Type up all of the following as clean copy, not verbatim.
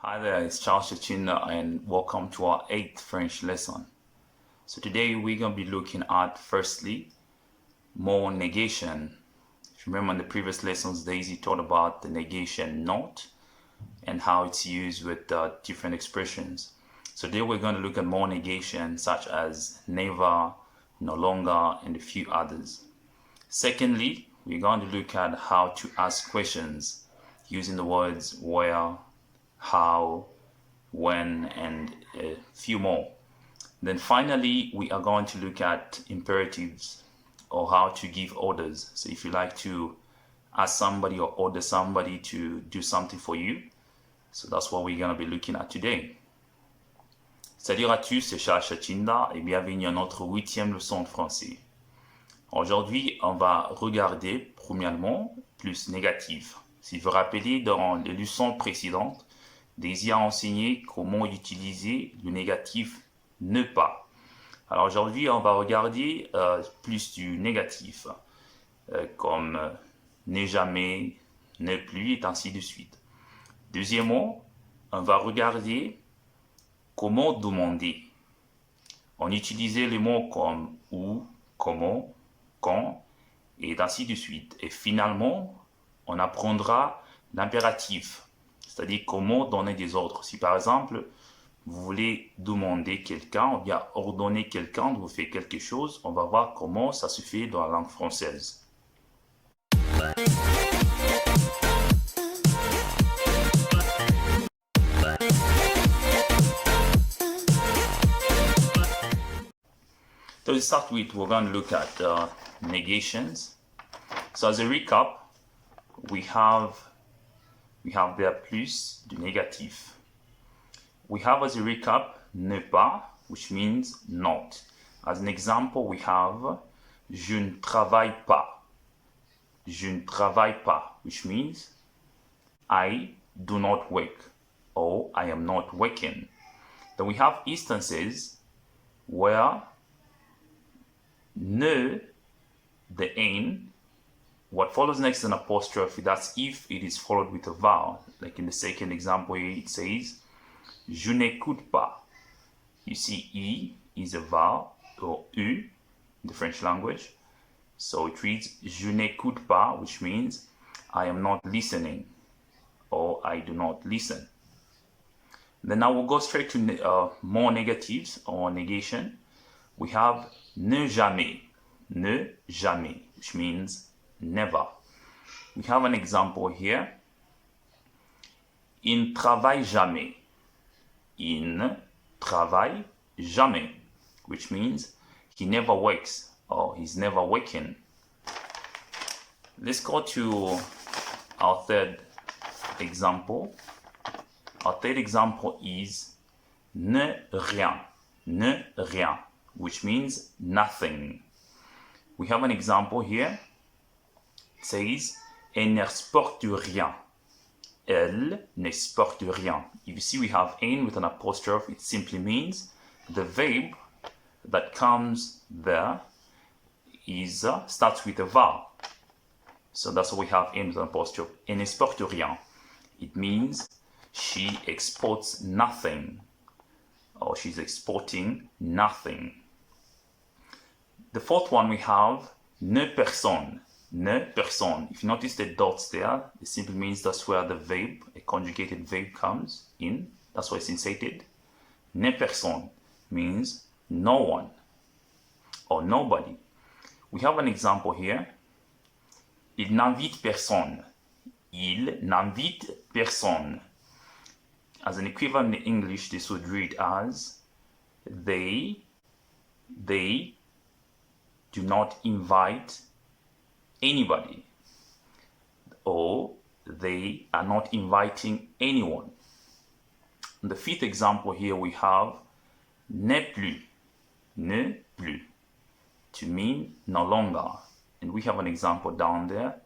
Hi there, it's Charles Shachinda and welcome to our 8th French lesson. So today we're going to be looking at, firstly, more negation. If you remember in the previous lessons, Daisy taught about the negation not and how it's used with different expressions. So today we're going to look at more negation such as never, no longer, and a few others. Secondly, we're going to look at how to ask questions using the words where, how, when, and a few more. Then finally, we are going to look at imperatives or how to give orders. So if you like to ask somebody or order somebody to do something for you, so that's what we're going to be looking at today. Salut à tous, c'est Charles Shachinda et bienvenue à notre 8e leçon de français. Aujourd'hui, on va regarder premièrement plus négatif. Si vous vous rappelez, dans les leçons précédentes, Daisy a enseigné comment utiliser le négatif ne pas. Alors aujourd'hui, on va regarder plus du négatif, comme ne jamais, ne plus, et ainsi de suite. Deuxièmement, on va regarder comment demander. On utilisait les mots comme où, comment, quand, et ainsi de suite. Et finalement, on apprendra l'impératif, c'est-à-dire comment donner des ordres. Si par exemple, vous voulez demander quelqu'un ou bien ordonner quelqu'un de vous faire quelque chose, on va voir comment ça se fait dans la langue française. So to start with, we're going to look at negations. So as a recap, we have there plus du négatif. We have as a recap ne pas, which means not. As an example, we have je ne travaille pas. Je ne travaille pas, which means I do not work or I am not working. Then we have instances where ne, the n, what follows next is an apostrophe. That's if it is followed with a vowel. Like in the second example here, it says, je n'écoute pas. You see, E is a vowel, or U, in the French language. So it reads, je n'écoute pas, which means I am not listening, or I do not listen. Then now we'll go straight to more negatives, or negation. We have ne jamais, which means never. We have an example here. Il ne travaille jamais. Il ne travaille jamais, which means he never works or he's never working. Let's go to our third example. Our third example is ne rien, which means nothing. We have an example here. It says, elle n'exporte rien. Elle n'exporte rien. If you see we have n with an apostrophe, it simply means the verb that comes there is starts with a vowel. So that's why we have n with an apostrophe. Elle n'exporte rien. It means she exports nothing, or she's exporting nothing. The fourth one we have ne personne. Ne personne. If you notice the dots there, it simply means that's where the verb, a conjugated verb, comes in. That's why it's inserted. Ne personne means no one or nobody. We have an example here. Il n'invite personne. Il n'invite personne. As an equivalent in English, this would read as they do not invite anybody, or they are not inviting anyone. In the fifth example here we have ne plus, to mean no longer. And we have an example down there.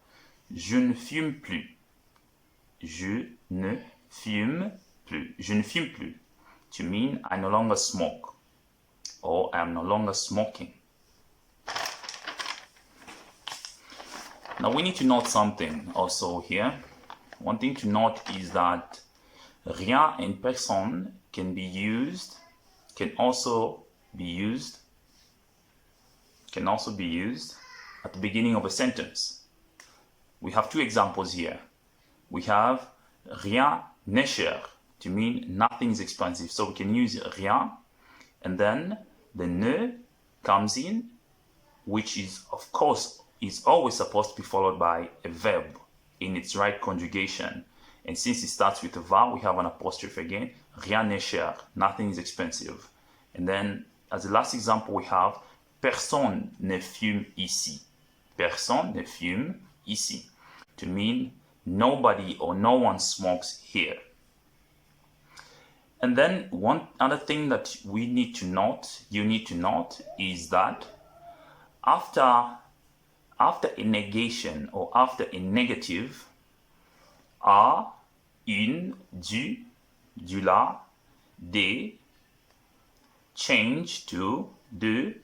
Je ne fume plus. Je ne fume plus, to mean I no longer smoke, or I am no longer smoking. Now we need to note something also here. One thing to note is that Rien and personne can also be used at the beginning of a sentence. We have two examples here. We have rien n'est cher to mean nothing is expensive. So we can use rien, and then the ne comes in, which is, of course, is always supposed to be followed by a verb in its right conjugation. And since it starts with a vowel, we have an apostrophe again. Rien n'est cher, nothing is expensive. And then, as the last example, we have personne ne fume ici. Personne ne fume ici, to mean nobody or no one smokes here. And then one other thing that you need to note, is that after a negation or after a negative, a, une, du, du la, des, change to de,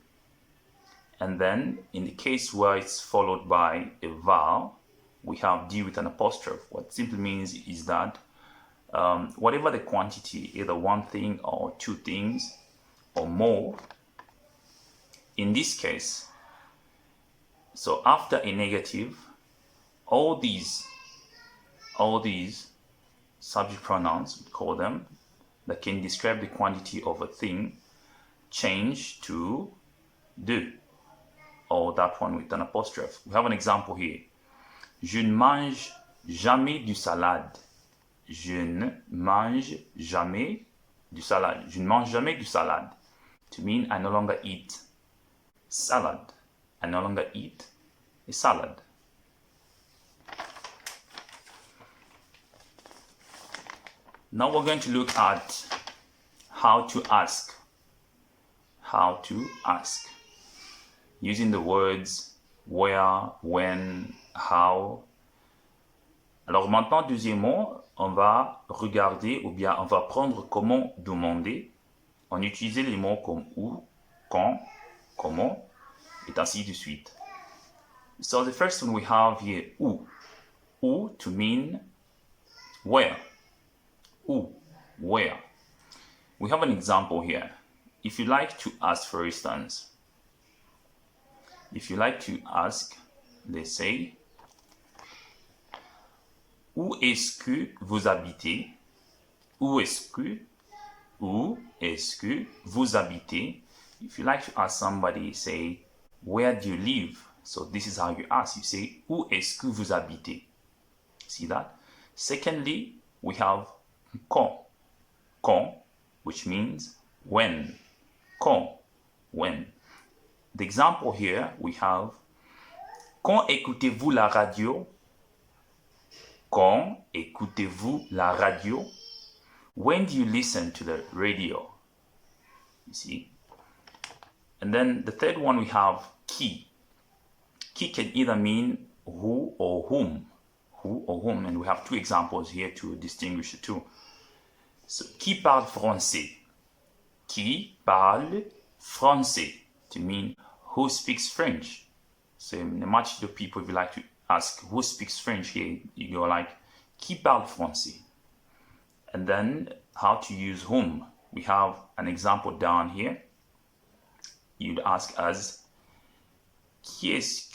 and then in the case where it's followed by a vowel, we have d with an apostrophe. What simply means is that whatever the quantity, either one thing or two things or more, in this case, so after a negative, all these subject pronouns, we call them, that can describe the quantity of a thing, change to de, or that one with an apostrophe. We have an example here. Je ne mange jamais du salade. Je ne mange jamais du salade. Je ne mange jamais du salade. To mean I no longer eat salad. I no longer eat a salad. Now we're going to look at how to ask. How to ask. Using the words where, when, how. Alors maintenant, deuxièmement, on va regarder ou bien on va prendre comment demander. On utilise les mots comme où, quand, comment, et ainsi de suite. So the first one we have here, où. Où to mean where. Où, where. We have an example here. If you like to ask, for instance, if you like to ask, let's say, où est-ce que vous habitez? Où est-ce que vous habitez? If you like to ask somebody, say, where do you live? So this is how you ask. You say, où est-ce que vous habitez? See that? Secondly, we have quand. Quand, which means when. Quand, when. The example here, we have, quand écoutez-vous la radio? Quand écoutez-vous la radio? When do you listen to the radio? You see? And then the third one we have qui. Qui can either mean who or whom. Who or whom. And we have two examples here to distinguish the two. So, qui parle français? Qui parle français? To mean who speaks French. So in a multitude of people, if you like to ask who speaks French here, you go like, qui parle français? And then how to use whom. We have an example down here. You'd ask as, qui est-ce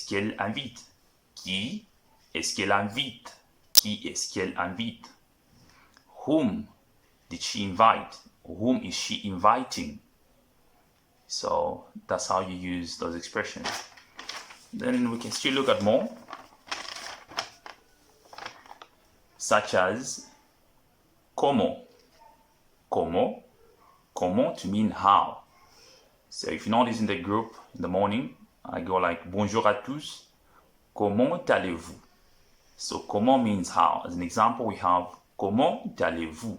qu'elle invite? Qui est-ce qu'elle invite? Qui est-ce qu'elle invite? Whom did she invite? Whom is she inviting? So that's how you use those expressions. Then we can still look at more, such as comment. Comment. Comment to mean how. So if you notice in the group in the morning, I go like, bonjour à tous, comment allez-vous? So comment means how. As an example, we have comment allez-vous?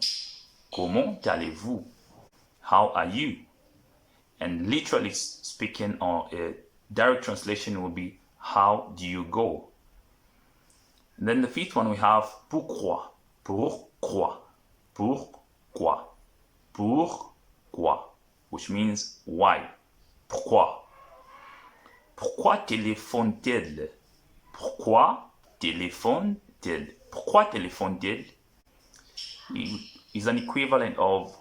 Comment allez-vous? How are you? And literally speaking, or a direct translation will be, how do you go? And then the fifth one we have pourquoi. Pourquoi. Pourquoi. Pourquoi. Which means why. Pourquoi. Pourquoi téléphone-t-elle? Pourquoi téléphone téléphone-t-il? Pourquoi téléphone-t-il is an equivalent of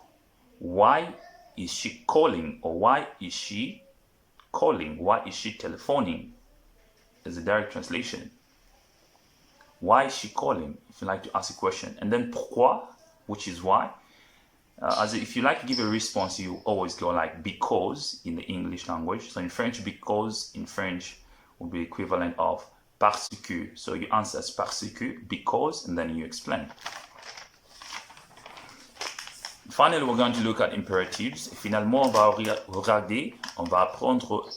why is she calling, or why is she calling, why is she telephoning, is a direct translation. Why is she calling, if you like to ask a question. And then pourquoi, which is why. If you like to give a response, you always go like because in the English language. So in French, because in French will be equivalent of parce que. So you answer as parce que, because, and then you explain. Finally, we're going to look at imperatives. Finalement, on va regarder, on va apprendre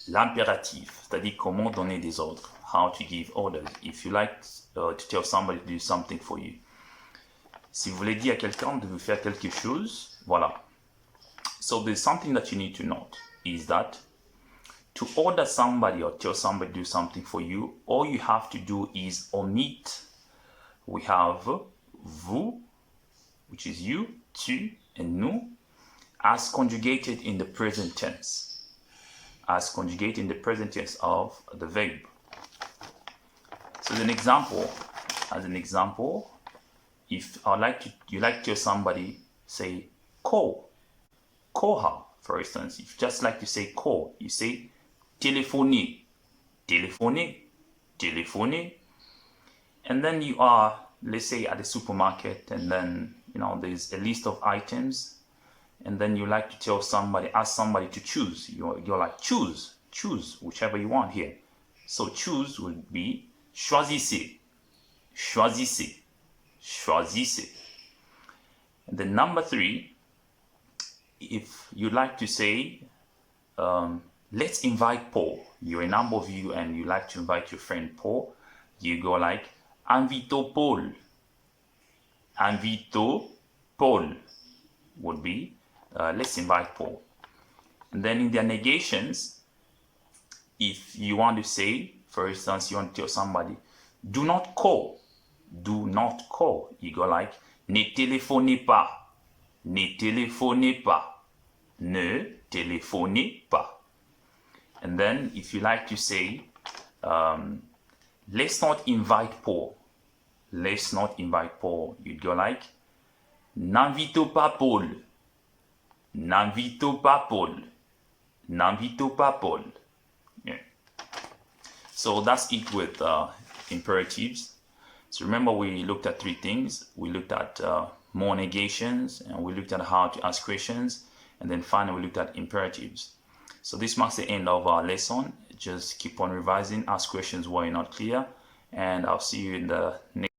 l'impératif, c'est-à-dire comment donner des ordres, how to give orders. If you like to tell somebody to do something for you. Si vous voulez dire à quelqu'un de vous faire quelque chose, voilà. So there's something that you need to note, is that to order somebody or tell somebody to do something for you, all you have to do is omit. We have vous, which is you, tu, and nous, as conjugated in the present tense. As conjugated in the present tense of the verb. So as an example, if you like to tell somebody, say call her, for instance. If you just like to say call, you say téléphoner, and then you are, let's say, at the supermarket, and then there's a list of items, and then you like to tell somebody, ask somebody to choose. You're like choose whichever you want here. So choose would be choisissez. And then number 3, if you like to say, let's invite Paul. You're a number of you and you like to invite your friend Paul, you go like invito Paul. Invito Paul would be let's invite Paul. And then in their negations, if you want to say, for instance, you want to tell somebody, do not call, you go like ne téléphonez pas, ne téléphonez pas. And then if you like to say, let's not invite Paul, you'd go like n'invito pas Paul. Yeah. So that's it with imperatives. So remember, we looked at 3 things. We looked at more negations, and we looked at how to ask questions, and then finally we looked at imperatives. So this marks the end of our lesson. Just keep on revising, ask questions where you're not clear, and I'll see you in the next